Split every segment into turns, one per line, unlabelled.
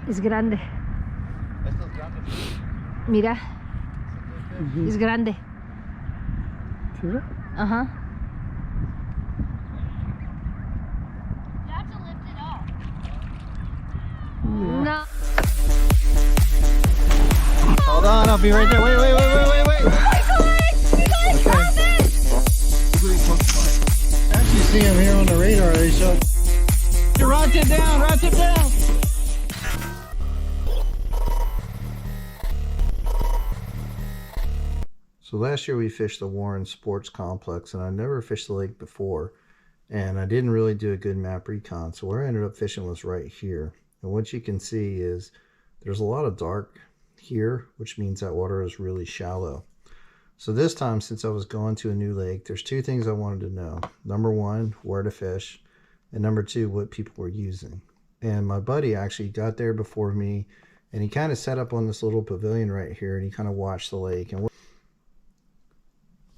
Es grande.
Esto es grande.
Mira. Es grande.
¿Sí?
Ajá.
You have to lift it up.
No.
Hold on, I'll be right there. Wait.
Oh my God! You guys found it!
I actually see him here on the radar. They show. Rock it down, rock it down. So last year we fished the Warren Sports Complex, and I never fished the lake before, and I didn't really do a good map recon. So where I ended up fishing was right here, and what you can see is there's a lot of dark here, which means that water is really shallow. So this time, since I was going to a new lake, there's two things I wanted to know. Number one, where to fish, and number two, what people were using. And my buddy actually got there before me, and he kind of set up on this little pavilion right here, and he kind of watched the lake. And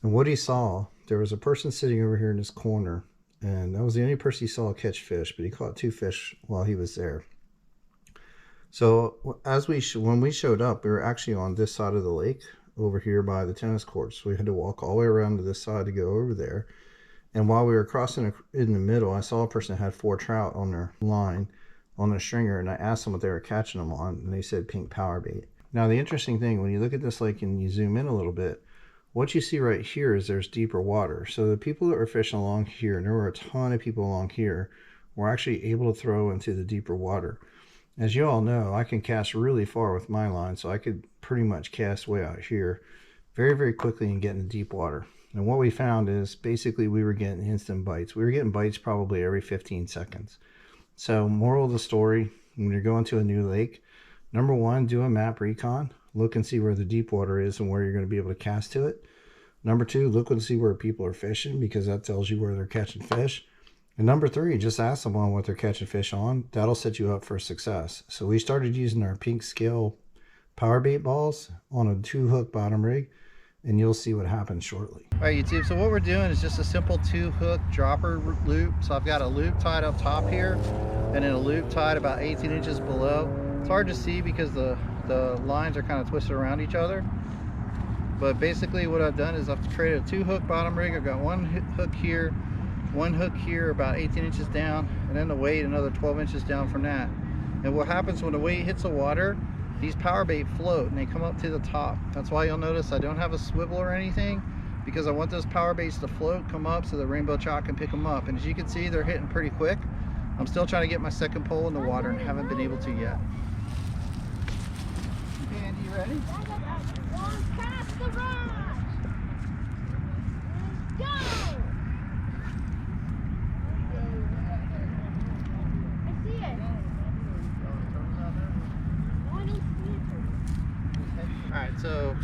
what he saw, there was a person sitting over here in this corner, and that was the only person he saw catch fish, but he caught 2 fish while he was there. So as when we showed up, we were actually on this side of the lake over here by the tennis courts. So we had to walk all the way around to this side to go over there. And while we were crossing in the middle, I saw a person that had 4 trout on their line, on their stringer, and I asked them what they were catching them on, and they said pink power bait. Now the interesting thing, when you look at this lake and you zoom in a little bit, what you see right here is there's deeper water. So the people that were fishing along here, and there were a ton of people along here, were actually able to throw into the deeper water. As you all know, I can cast really far with my line, so I could pretty much cast way out here very, very quickly and get into deep water. And what we found is basically we were getting instant bites. We were getting bites probably every 15 seconds. So moral of the story, when you're going to a new lake, number one, do a map recon. Look and see where the deep water is and where you're going to be able to cast to it. Number two, look and see where people are fishing, because that tells you where they're catching fish. And number three, just ask someone what they're catching fish on. That'll set you up for success. So we started using our pink scale power bait balls on a 2-hook bottom rig, and you'll see what happens shortly. All right, YouTube, so what we're doing is just a simple 2-hook dropper loop. So I've got a loop tied up top here, and then a loop tied about 18 inches below. It's hard to see because the lines are kind of twisted around each other. But basically what I've done is I've created a 2-hook bottom rig. I've got 1 hook here, 1 hook here about 18 inches down, and then the weight another 12 inches down from that. And what happens when the weight hits the water, these power bait float and they come up to the top. That's why you'll notice I don't have a swivel or anything, because I want those power baits to float, come up so the rainbow trout can pick them up. And as you can see, they're hitting pretty quick. I'm still trying to get my second pole in the water and haven't been able to yet. Okay, Andy, you ready?
Cast the rod! Go! I see it.
Alright, so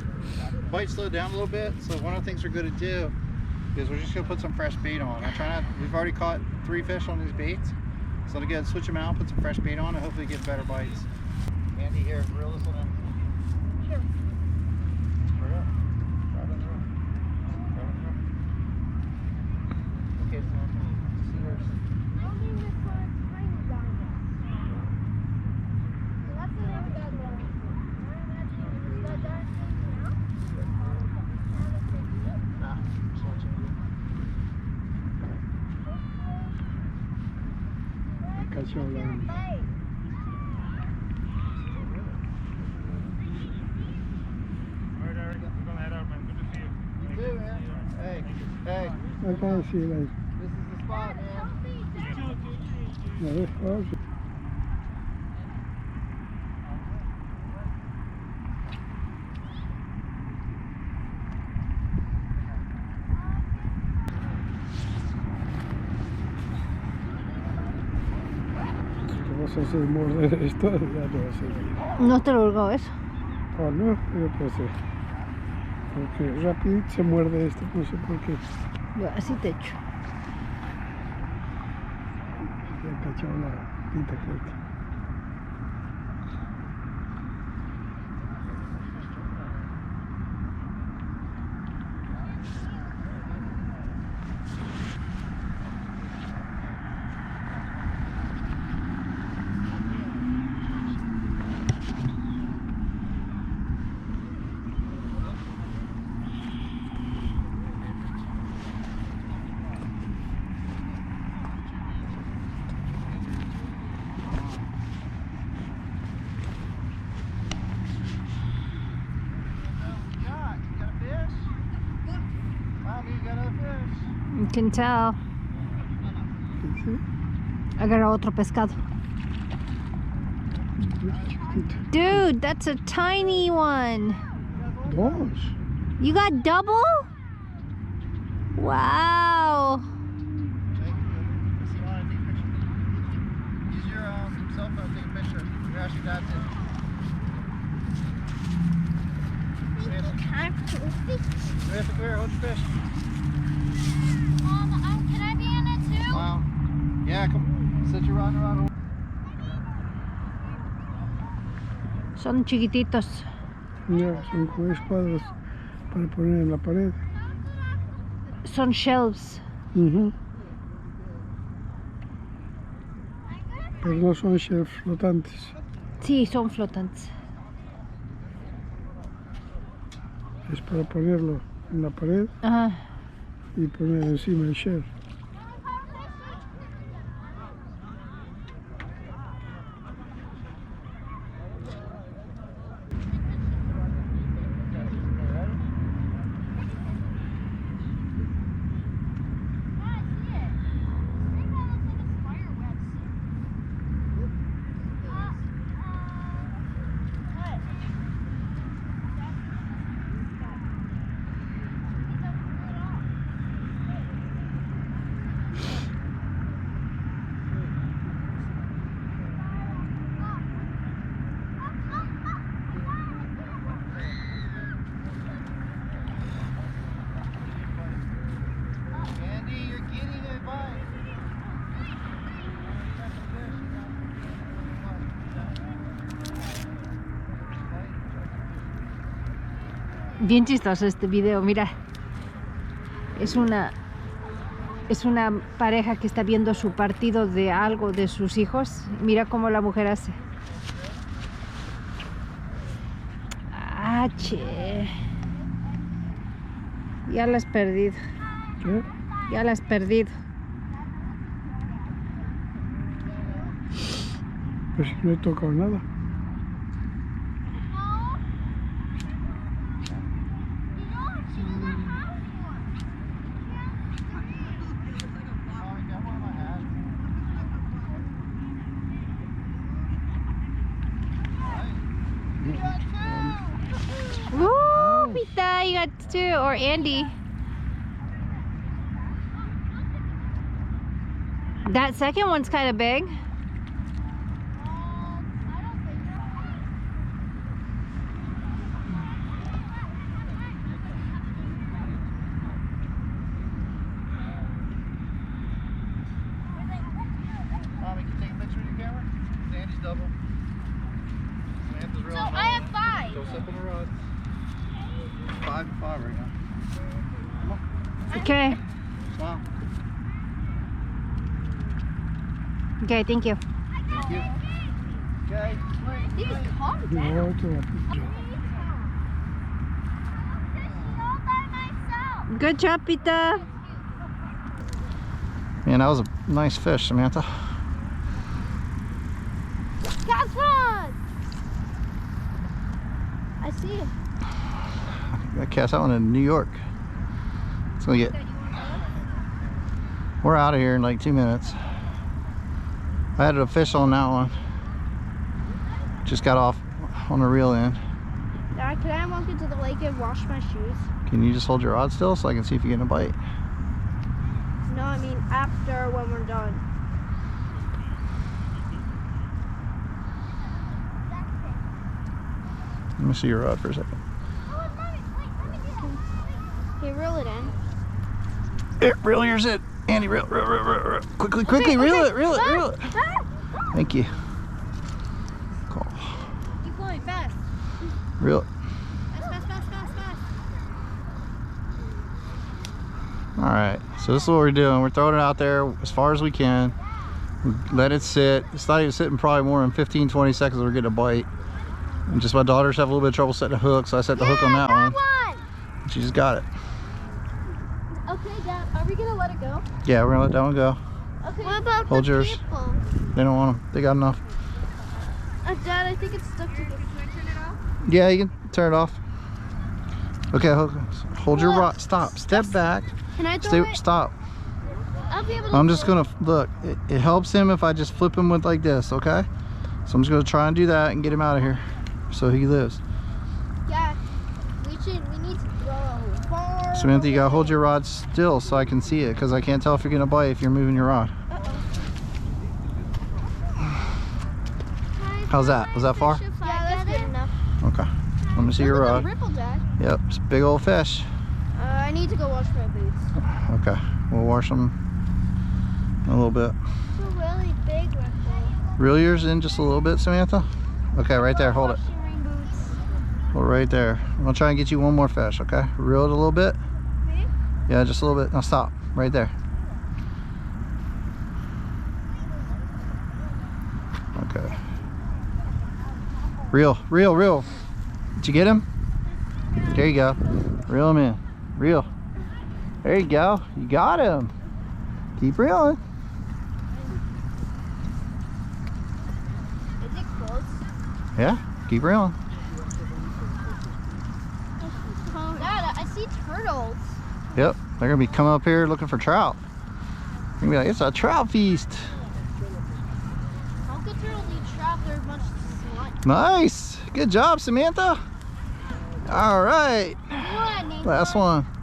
the bite slowed down a little bit, so one of the things we're going to do is we're just going to put some fresh bait on. We've already caught 3 fish on these baits, so I'm going to switch them out, put some fresh bait on, and hopefully get better bites. Andy, here, reel this one in.
Sure.
Right up. Right on the road. Right on the road. Okay, so see yours.
I don't think this one's spring down yet. So that's the name of that one. I imagine it's got that thing now.
Nah, just watching you.
Cachorro lá.
Hey,
I can't see like.
this is the spot, man.
No, it's close. Vas a hacer morder esto, ya no vas a seguir.
No te lo hurgó eso.
Oh, no, yo pensé. Porque rápido se muerde esto, no sé por qué.
Yo así te echo.
Ya cachado la pinta corta.
You can tell. Agarra otro pescado. Dude, that's a tiny one.
Dos.
You got double? Wow.
Use your cell phone to take a picture. You're actually dad's in. Here, hold your fish.
Can I be in it too?
Wow. Yeah, come. Set your rod around.
Son chiquititos.
Ya, son como escuadras para poner en la pared.
Son shelves.
Pero no son shelves flotantes.
Sí, son flotantes.
Es para ponerlo en la pared
Ajá.
y poner encima el shelf.
Bien chistoso este video, mira. Es una pareja que está viendo su partido de algo de sus hijos. Mira cómo la mujer hace. Ah, che. Ya la has perdido.
¿Qué?
Ya la has perdido.
Pues no he tocado nada.
Woo, Pita, you got two, or Andy. That second one's kind of big.
Mommy, can you take a picture with your camera? Andy's double. Samantha's real.
So I have 5.
Go step on the rods. 5 and 5 right now. Come on.
Okay.
Smile.
Okay, thank you.
Thank you. Okay.
These calm
No,
down.
te la pincho.
All by myself.
Good job, Pita.
Man, that was a nice fish, Samantha.
Catch one! I see it.
I cast that one in New York. It's gonna get. We're out of here in like 2 minutes. I had a fish on that one. Just got off on the reel end.
Dad, can I walk into the lake and wash my shoes?
Can you just hold your rod still so I can see if you get a bite?
No, I mean after when we're done.
Let me see your rod for a second.
Okay, reel it in.
Here, reel yours in. Andy, reel. Quickly, reel it. Thank you. Cool.
Keep going fast.
Reel it.
Fast.
All right, so this is what we're doing. We're throwing it out there as far as we can. We let it sit. It's not even sitting probably more than 15-20 seconds. We're getting a bite. And just my daughters have a little bit of trouble setting a hook, so I set the hook on that one. She just got it.
Okay, Dad, are we gonna let it go?
Yeah, we're gonna let that one go.
Okay. What about
Hold
the
yours.
people?
They don't want them. They got enough.
Dad, I think it's stuck to the. Can I turn it off?
Yeah, you can turn it off. Okay, hold your rod. Stop. Step back.
Can I throw
Stay.
it?
Stop.
I'll be able to
I'm just gonna look. It helps him if I just flip him with like this. Okay. So I'm just gonna try and do that and get him out of here, so he lives.
Yeah. We need to throw far.
Samantha, you gotta hold your rod still so I can see it, because I can't tell if you're gonna bite if you're moving your rod. How's that? Was that far?
Yeah, that's good enough.
Okay. Let me see your rod.
Ripple, Dad.
Yep, it's a big old fish.
I need to go wash my boots.
Okay, we'll wash them a little bit.
It's a really big ripple.
Reel yours in just a little bit, Samantha. Okay, right there. Hold it.
Washing my boots.
Hold it right there. I'll try and get you one more fish. Okay. Reel it a little bit.
Me?
Yeah, just a little bit. Now stop. Right there. Okay. Reel. Did you get him? There you go. Reel him in. Reel. There you go. You got him. Keep reeling.
Is it close?
Yeah. Keep reeling.
Dad, I see turtles.
Yep. They're gonna be coming up here looking for trout. They're gonna be like, it's a trout feast.
How could turtles eat trout? They're a bunch of slime.
Nice. Good job, Samantha. All right.
You know what I named
Last
one?
one.